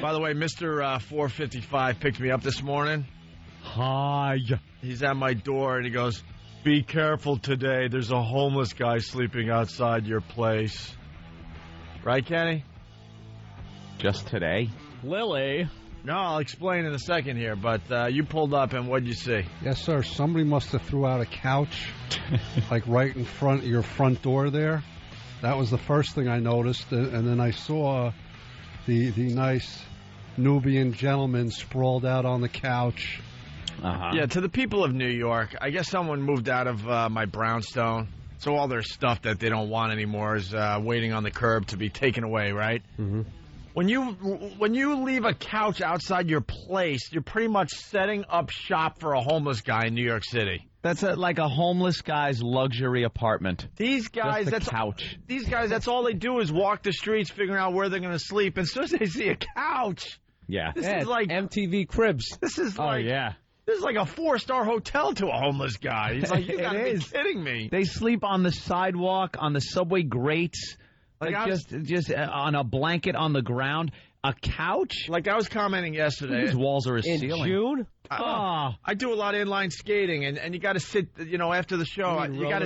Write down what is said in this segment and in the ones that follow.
By the way, Mr. 455 picked me up this morning. Hi. He's at my door, and he goes, "Be careful today. There's a homeless guy sleeping outside your place." Right, Kenny? Just today? Lily. No, I'll explain in a second here, but you pulled up, and what'd you see? Yes, sir. Somebody must have threw out a couch, like right in front of your front door there. That was the first thing I noticed, and then I saw the nice Nubian gentleman sprawled out on the couch. Uh-huh. Yeah, to the people of New York, I guess someone moved out of my brownstone, so all their stuff that they don't want anymore is waiting on the curb to be taken away, right? Mm-hmm. When you leave a couch outside your place, you're pretty much setting up shop for a homeless guy in New York City. That's like a homeless guy's luxury apartment. These guys, Just a couch. These guys, that's all they do is walk the streets, figuring out where they're going to sleep. And as soon as they see a couch, Yeah. this is like MTV Cribs. this is Oh, like yeah. this is like a 4-star hotel to a homeless guy. He's like, you gotta be kidding me. They sleep on the sidewalk, on the subway grates, Like just on a blanket on the ground. A couch? Like I was commenting yesterday. These walls are a In ceiling. June? I do a lot of inline skating, and you got to sit, after the show, you got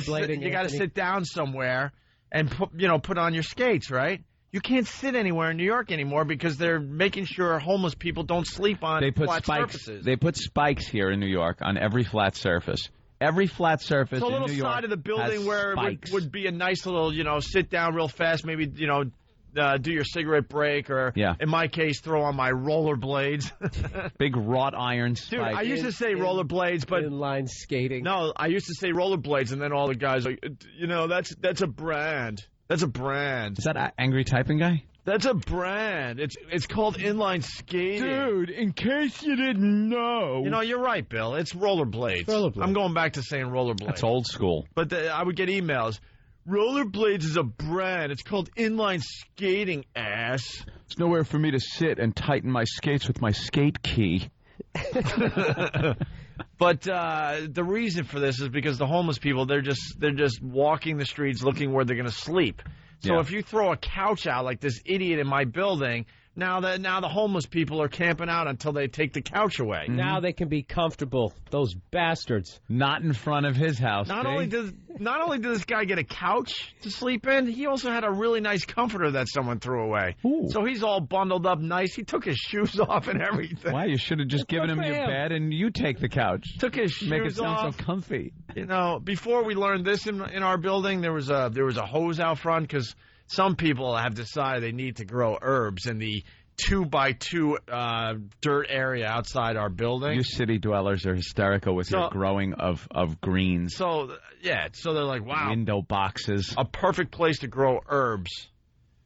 to sit down somewhere and put on your skates, right? You can't sit anywhere in New York anymore because they're making sure homeless people don't sleep on flat surfaces. They put spikes here in New York on every flat surface. Every flat surface in New York. So a little side of the building where it would be a nice little, sit down real fast, maybe, do your cigarette break, or in my case, throw on my rollerblades. Big wrought iron spikes. Dude, I used to say rollerblades, but inline skating. No, I used to say rollerblades, and then all the guys are like, that's a brand. That's a brand. Is that Angry Typing Guy? That's a brand. It's called inline skating. Dude, in case you didn't know. You're right, Bill. It's rollerblades. Rollerblades. I'm going back to saying rollerblades. That's old school. But I would get emails. Rollerblades is a brand. It's called inline skating, ass. There's nowhere for me to sit and tighten my skates with my skate key. But the reason for this is because the homeless people, they're just walking the streets looking where they're going to sleep. So if you throw a couch out like this idiot in my building, now the homeless people are camping out until they take the couch away. Mm-hmm. Now they can be comfortable. Those bastards. Not in front of his house. Not only does this guy get a couch to sleep in, he also had a really nice comforter that someone threw away. Ooh. So he's all bundled up nice. He took his shoes off and everything. Why? You should have just given him your bed and you take the couch. Took his shoes Make it sound off. so comfy. Before we learned this in our building, there was a hose out front because some people have decided they need to grow herbs in the 2x2 dirt area outside our building. You city dwellers are hysterical with your growing of greens. So they're like, wow. Window boxes. A perfect place to grow herbs.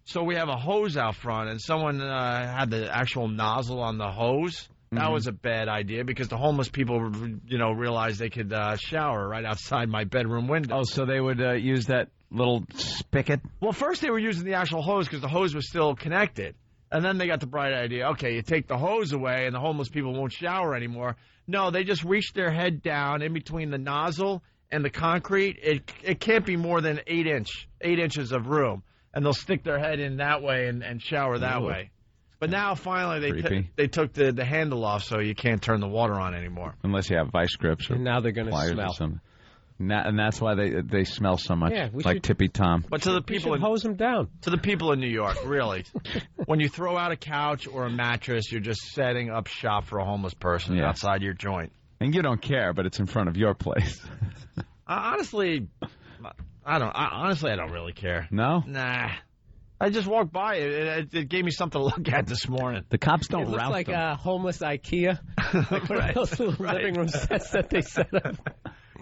So we have a hose out front, and someone had the actual nozzle on the hose. That was a bad idea because the homeless people, realized they could shower right outside my bedroom window. Oh, so they would use that little spigot? Well, first they were using the actual hose because the hose was still connected. And then they got the bright idea, okay, you take the hose away and the homeless people won't shower anymore. No, they just reach their head down in between the nozzle and the concrete. It can't be more than 8 inches of room. And they'll stick their head in that way and shower that way. But now, finally, they took the handle off so you can't turn the water on anymore. Unless you have vice grips or and now they're going to smell. And that's why they smell so much, like Tippy Tom. But to the people, hose them down. To the people in New York, really, when you throw out a couch or a mattress, you're just setting up shop for a homeless person outside your joint. And you don't care, but it's in front of your place. Honestly, I don't really care. No? Nah. I just walked by. It gave me something to look at this morning. The cops don't route them. It looks like a homeless IKEA. Like one of those little living room sets that they set up.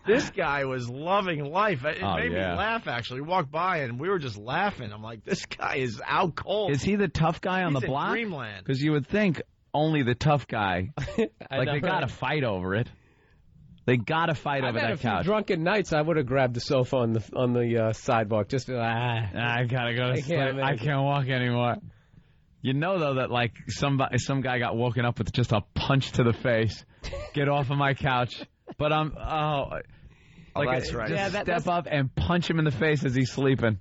This guy was loving life. It made me laugh, actually. We walked by, and we were just laughing. I'm like, this guy is out cold. Is he the tough guy on the block? He's in dreamland. Because you would think only the tough guy. They got to fight over it. They got to fight over that couch. I've had a few drunken nights. I would have grabbed the sofa on the sidewalk. Just I gotta go to sleep. I can't walk anymore. You know, though, that like some guy got woken up with just a punch to the face. Get off of my couch. But that's right. Just step up and punch him in the face as he's sleeping.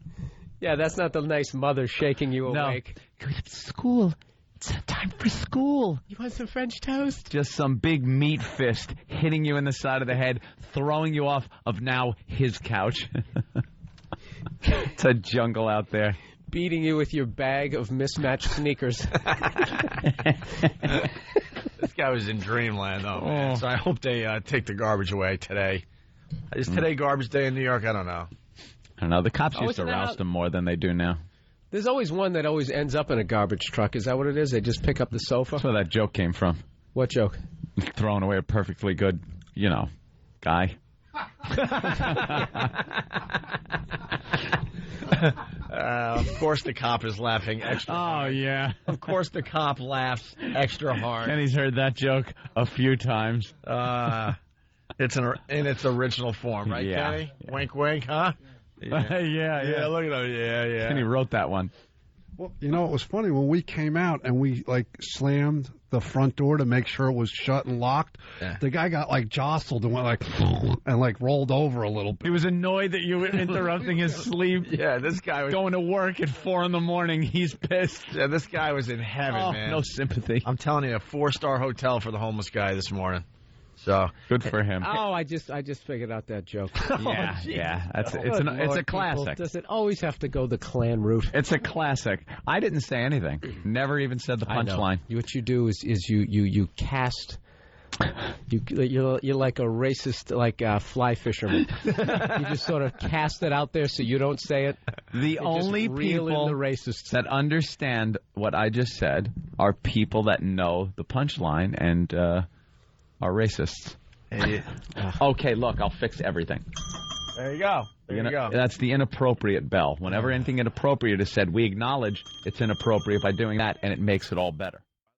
Yeah, that's not the nice mother shaking you awake. Go to school. It's time for school. You want some French toast? Just some big meat fist hitting you in the side of the head, throwing you off of now his couch. It's a jungle out there. Beating you with your bag of mismatched sneakers. This guy was in dreamland, though, man. So I hope they take the garbage away today. Is today garbage day in New York? I don't know. I don't know. The cops used to roust them more than they do now. There's always one that always ends up in a garbage truck. Is that what it is? They just pick up the sofa? That's where that joke came from. What joke? Throwing away a perfectly good, guy. Of course the cop is laughing extra hard. Oh, yeah. Of course the cop laughs extra hard. And he's heard that joke a few times. It's in its original form, right, Yeah. Kenny? Yeah. Wink, wink, huh? Yeah, yeah. Look at him. Yeah. And he wrote that one. Well, it was funny when we came out and we slammed the front door to make sure it was shut and locked. Yeah. The guy got jostled and went and rolled over a little bit. He was annoyed that you were interrupting his sleep. Yeah, this guy was going to work at 4 a.m. He's pissed. Yeah, this guy was in heaven, man. No sympathy. I'm telling you, a 4-star hotel for the homeless guy this morning. So good for him. Oh, I just figured out that joke. Yeah. It's a classic. People, does it always have to go the Klan route? It's a classic. I didn't say anything. Never even said the punchline. What you do is you cast. You're like a racist, like a fly fisherman. You just sort of cast it out there so you don't say it. The only people the racists that understand what I just said are people that know the punchline and are racists. Okay, look, I'll fix everything. There you go. There you go. That's the inappropriate bell. Whenever anything inappropriate is said, we acknowledge it's inappropriate by doing that, and it makes it all better.